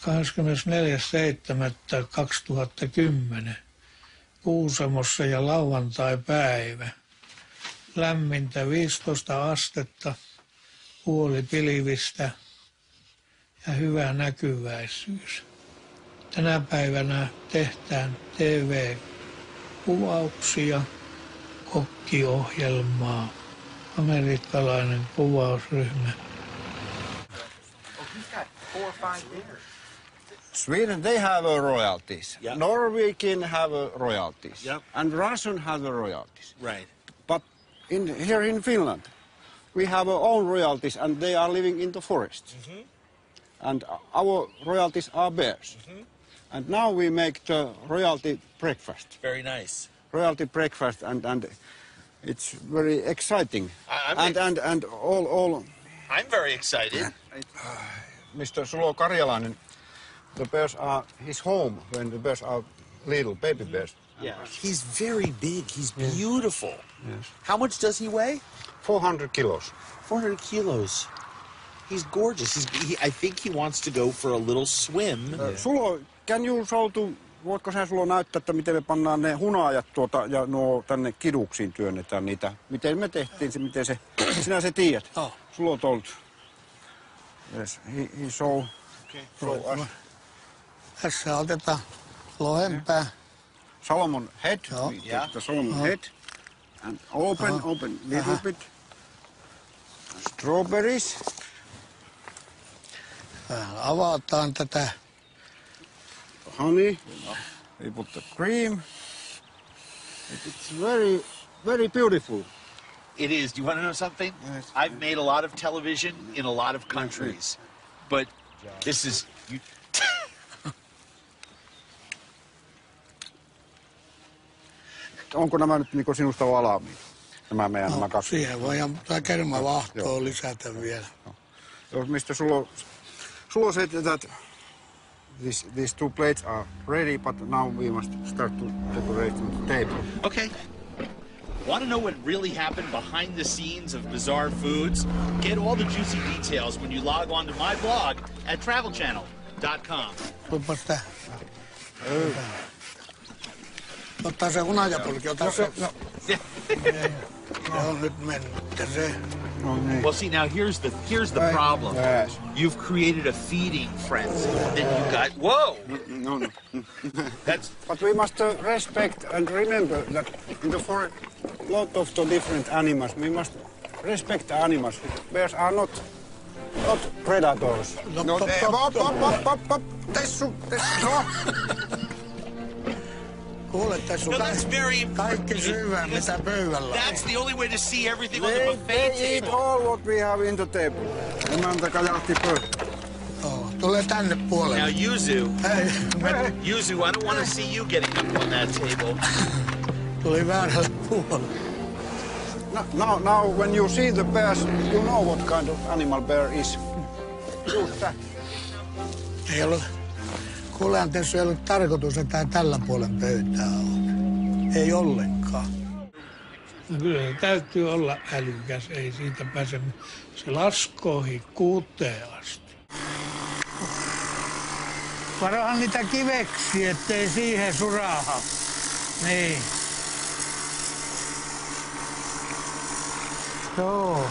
24.7.2010 Kuusamossa ja lauantaipäivä. Lämmintä 15 astetta, puoli pilvistä ja hyvä näkyväisyys. Tänä päivänä tehdään TV-kuvauksia, kokkiohjelmaa, amerikkalainen kuvausryhmä. Sweden, they have royalties. Yep. Norwegian have royalties. Yep. And Russian have royalties. Right. But here in Finland, we have our own royalties and they are living in the forest. And our royalties are bears. And now we make the royalty breakfast. Very nice. Royalty breakfast and it's very exciting. I'm I'm very excited. Mr. Sulo Karjalainen, the bears are his home when the bears are little baby bears. Yeah. He's very big. He's beautiful. Yes. How much does he weigh? 400 kilos. 400 kilos. He's gorgeous. I think he wants to go for a little swim. Sulo, can you show to, voitko sä Sulo näyttää, että miten me pannaan ne hunaajat ja nuo tänne kiduksiin työnnetään niitä? Miten me tehtiin se, miten se, sinä se tiedät. Sulo told. Yes, he show. Okay. Tässä otetaan lohenpää. Salmon head. Yeah. The salmon head. And open little bit. Strawberries. Avataan tätä. Honey. We put the cream. It's very, very beautiful. It is. Do you want to know something? Yes. I've made a lot of television in a lot of countries, but this is... Onko nämä nyt niin sinusta valmiit? Nämä kaksi. Siihen voidaan kermavahtoa lisätä vielä. Mr. Sulo said that these two plates are ready, but now we must start to decorate the table. Okay. Want to know what really happened behind the scenes of Bizarre Foods? Get all the juicy details when you log on to my blog at travelchannel.com. Tulipas tää. Ottaa se hunajapulki, ota se. Se on nyt mennyt se. Well, see, now here's the problem. Yes. You've created a feeding frenzy. Then you got No. That's But we must respect and remember that in the forest, lot of the different animals. We must respect the animals. Bears are not predators. Pop. Tessu. Kuule, tässä on kaikki syvää, mitä pöydällä on. That's the only way to see everything on the They buffet eat table. all what we have in the table. Emäntä kajahti pöydällä. Tulee tänne puolelle. Now, Yuzu, Hei, I don't want to see you getting up on that table. tuli väärälle puolelle. Now, when you see the bears, you know what kind of animal bear is. Just that. Ei ole. Kuulehan, tässä ei ole tarkoitus, että tällä puolen pöytää on. Ei ollenkaan. No kyllä se täytyy olla älykäs, ei siitä pääse. Se laskoohi 6 asti. Varohan niitä kiveksiä, ettei siihen suraha. Niin. Joo.